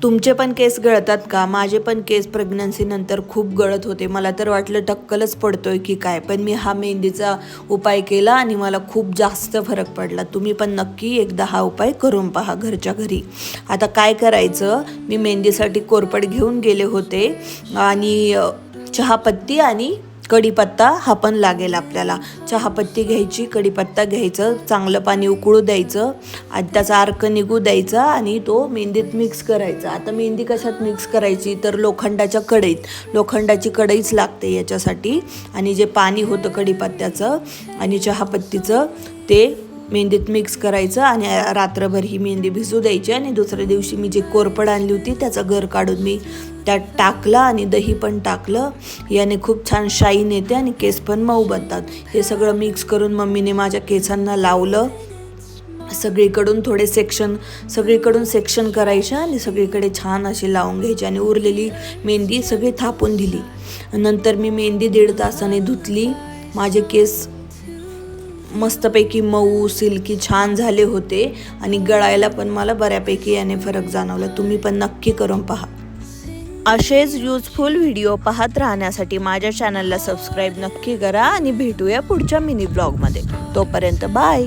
तुमचे पण केस गळतात का? माझे पण केस प्रेग्नन्सी नंतर खूप गळत होते. मला तर वाटलं टक्कलच पडतोय की काय, पण मी हा मेहंदीचा उपाय केला आणि मला खूप जास्त फरक पडला. तुम्ही पण नक्की एकदा हा उपाय करून पहा घरच्या घरी. आता काय करायचं, मी मेहंदीसाठी कोरपड घेऊन गेले होते आणि चहापत्ती आणि कढीपत्ता हा पण लागेल आपल्याला. चहापत्ती घ्यायची, कढीपत्ता घ्यायचं, चांगलं पाणी उकळू द्यायचं आणि त्याचा अर्क निघू द्यायचा आणि तो मेहंदीत मिक्स करायचा. आता मेहंदी कशात मिक्स करायची तर लोखंडाच्या कढईत. लोखंडाची कढईच लागते याच्यासाठी. आणि जे पाणी होतं कढीपत्त्याचं आणि चहापत्तीचं ते मेहंदीत मिक्स करायचं आणि रात्रभर ही मेहंदी भिजू द्यायची. आणि दुसऱ्या दिवशी मी जे कोरपड आणली होती त्याचा गर काढून मी त्यात टाकला आणि दही पण टाकलं. याने खूप छान शाईन येते आणि केस पण मऊ बनतात. हे सगळं मिक्स करून मम्मीने माझ्या केसांना लावलं. सगळीकडून सेक्शन करायच्या आणि सगळीकडे छान अशी लावून घ्यायची आणि उरलेली मेहंदी सगळी थापून दिली. नंतर मी मेहंदी 1.5 तासाने धुतली. माझे केस मस्तपैकी मऊ सिल्की छान झाले होते आणि गळायला पण मला बऱ्यापैकी याने फरक जाणवला. तुम्ही पण नक्की करून पहा. असेच यूजफुल व्हिडिओ पाहत राहण्यासाठी माझ्या चॅनलला सबस्क्राईब नक्की करा आणि भेटूया पुढच्या मिनी ब्लॉगमध्ये. तोपर्यंत बाय.